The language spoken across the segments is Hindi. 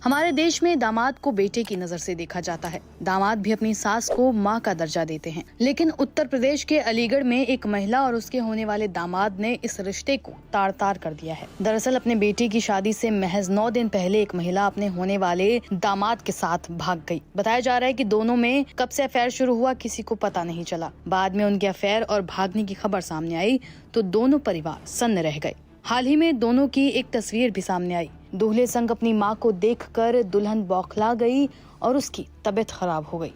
हमारे देश में दामाद को बेटे की नजर से देखा जाता है। दामाद भी अपनी सास को मां का दर्जा देते हैं। लेकिन उत्तर प्रदेश के अलीगढ़ में एक महिला और उसके होने वाले दामाद ने इस रिश्ते को तार तार कर दिया है। दरअसल अपने बेटे की शादी से महज 9 दिन पहले एक महिला अपने होने वाले दामाद के साथ भाग गई। बताया जा रहा है कि दोनों में कब से अफेयर शुरू हुआ किसी को पता नहीं चला। बाद में उनके अफेयर और भागने की खबर सामने आई तो दोनों परिवार सन्न रह गए। हाल ही में दोनों की एक तस्वीर भी सामने आई। दूल्हे संग अपनी मां को देखकर दुल्हन बौखला गई और उसकी तबीयत खराब हो गई।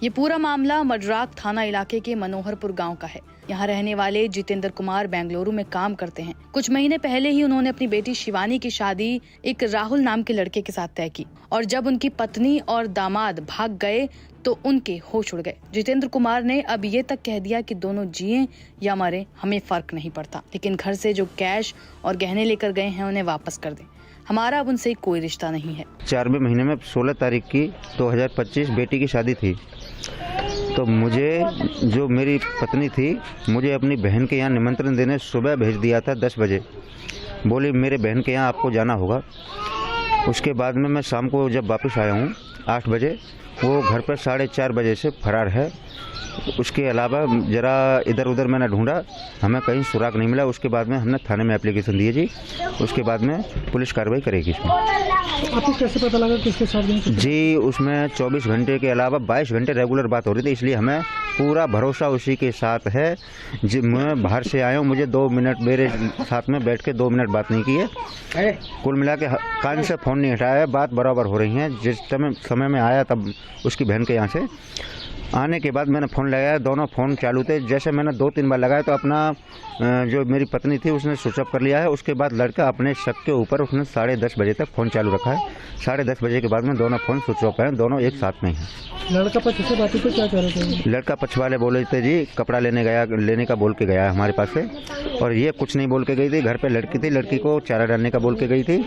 ये पूरा मामला मडराक थाना इलाके के मनोहरपुर गांव का है। यहाँ रहने वाले जितेंद्र कुमार बेंगलुरु में काम करते हैं। कुछ महीने पहले ही उन्होंने अपनी बेटी शिवानी की शादी एक राहुल नाम के लड़के के साथ तय की और जब उनकी पत्नी और दामाद भाग गए तो उनके होश उड़ गए। जितेंद्र कुमार ने अब ये तक कह दिया कि दोनों जिए या मरे हमें फर्क नहीं पड़ता, लेकिन घर से जो कैश और गहने लेकर गए हैं उन्हें वापस कर दें। हमारा अब उनसे कोई रिश्ता नहीं है। 4वें महीने में 16 तारीख की 2025 बेटी की शादी थी। तो मुझे जो मेरी पत्नी थी मुझे अपनी बहन के यहाँ निमंत्रण देने सुबह भेज दिया था 10 बजे। बोली मेरे बहन के यहाँ आपको जाना होगा। उसके बाद में मैं शाम को जब वापस आया हूँ 8 बजे, वो घर पर 4:30 बजे से फरार है। उसके अलावा जरा इधर उधर मैंने ढूंढा, हमें कहीं सुराग नहीं मिला। उसके बाद में हमने थाने में एप्लीकेशन दिए जी। उसके बाद में पुलिस कार्रवाई करेगी इसमें। आपको कैसे पता लगा किसके साथ जी? उसमें 24 घंटे के अलावा 22 घंटे रेगुलर बात हो रही थी, इसलिए हमें पूरा भरोसा उसी के साथ है। जी, मैं बाहर से आया हूँ, मुझे 2 मिनट मेरे साथ में बैठ के 2 मिनट बात नहीं की है। कुल मिला के कान से फ़ोन नहीं हटाया है, बात बराबर हो रही है। जिस समय में आया तब उसकी बहन के यहाँ से आने के बाद मैंने फ़ोन लगाया, दोनों फ़ोन चालू थे। जैसे मैंने 2-3 बार लगाया तो अपना जो मेरी पत्नी थी उसने स्विच ऑफ कर लिया है। उसके बाद लड़का अपने शक के ऊपर उसने 10:30 बजे तक फ़ोन चालू रखा है। 10:30 बजे के बाद में दोनों फ़ोन स्विच ऑफ हैं, दोनों एक साथ में हैं। लड़का पक्ष से बातें तो क्या कह रहे थे? लड़का पक्ष वाले बोले थे जी कपड़ा लेने का बोल के गया है हमारे पास से, और ये कुछ नहीं बोल के गई थी। घर पे लड़की थी, लड़की को चारा डालने का बोल के गई थी।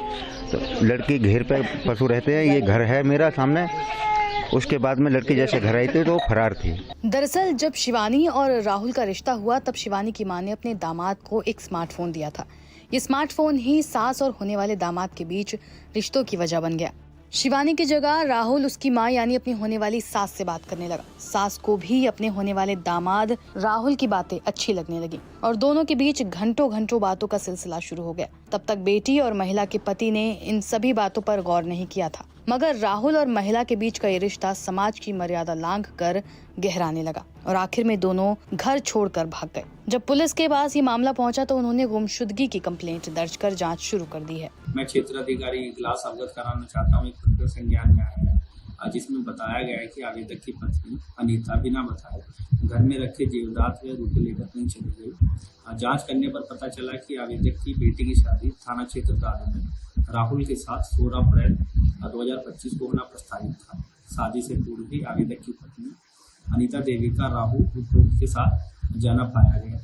तो लड़की घेर पे पशु रहते हैं, ये घर है मेरा सामने। उसके बाद में लड़की जैसे घर आई थी तो फरार थी। दरअसल जब शिवानी और राहुल का रिश्ता हुआ तब शिवानी की मां ने अपने दामाद को एक स्मार्टफोन दिया था। ये स्मार्टफोन ही सास और होने वाले दामाद के बीच रिश्तों की वजह बन गया। शिवानी की जगह राहुल उसकी मां यानी अपनी होने वाली सास से बात करने लगा। सास को भी अपने होने वाले दामाद राहुल की बातें अच्छी लगने लगी और दोनों के बीच घंटों घंटों बातों का सिलसिला शुरू हो गया। तब तक बेटी और महिला के पति ने इन सभी बातों पर गौर नहीं किया था, मगर राहुल और महिला के बीच का ये रिश्ता समाज की मर्यादा लांघ कर गहराने लगा और आखिर में दोनों घर छोड़कर भाग गए। जब पुलिस के पास ये मामला पहुंचा तो उन्होंने गुमशुदगी की कंप्लेंट दर्ज कर जांच शुरू कर दी है। मैं क्षेत्र अधिकारी इजलास अवगत कराना चाहता हूँ। एक पत्र संज्ञान में आया है जिसमें बताया गया है कि आवेदक की पत्नी अनीता बिना बताए घर में रखे जेवरात व रुपये लेकर कहीं चली गई। जांच करने पर पता चला कि आवेदक की बेटी की शादी थाना क्षेत्र दादर में राहुल के साथ 16 अप्रैल 2025 को होना प्रस्तावित था। शादी से पूर्व ही आवेदक की पत्नी अनीता देवी का राहुल उपरोक्त के साथ जाना पाया गया।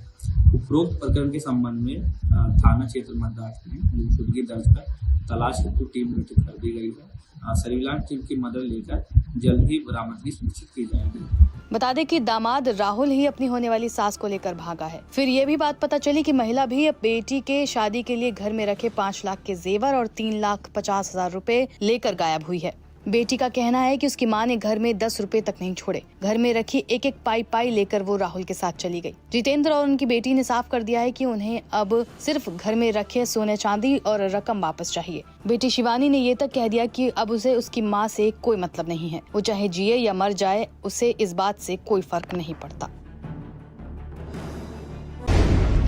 उपरोक्त प्रकरण के संबंध में थाना क्षेत्र मद्रास में गुमशुदगी दर्ज कर तलाश हेतु टीम गठित कर दी गई है। सर्विलांस टीम की मदद लेकर जल्द ही बरामदगी सुनिश्चित की जाएगी। बता दें कि दामाद राहुल ही अपनी होने वाली सास को लेकर भागा है। फिर ये भी बात पता चली कि महिला भी अब बेटी के शादी के लिए घर में रखे 5 लाख के जेवर और 3,50,000 रुपए लेकर गायब हुई है। बेटी का कहना है कि उसकी मां ने घर में 10 रुपए तक नहीं छोड़े। घर में रखी एक एक पाई लेकर वो राहुल के साथ चली गई। जितेंद्र और उनकी बेटी ने साफ कर दिया है कि उन्हें अब सिर्फ घर में रखे सोने चांदी और रकम वापस चाहिए। बेटी शिवानी ने ये तक कह दिया कि अब उसे उसकी मां से कोई मतलब नहीं है। वो चाहे जिए या मर जाए, उसे इस बात से कोई फर्क नहीं पड़ता।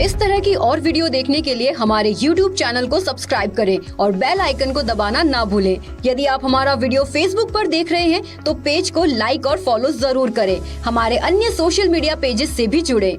इस तरह की और वीडियो देखने के लिए हमारे YouTube चैनल को सब्सक्राइब करें और बेल आइकन को दबाना ना भूलें। यदि आप हमारा वीडियो Facebook पर देख रहे हैं तो पेज को लाइक और फॉलो जरूर करें। हमारे अन्य सोशल मीडिया पेजेस से भी जुड़ें।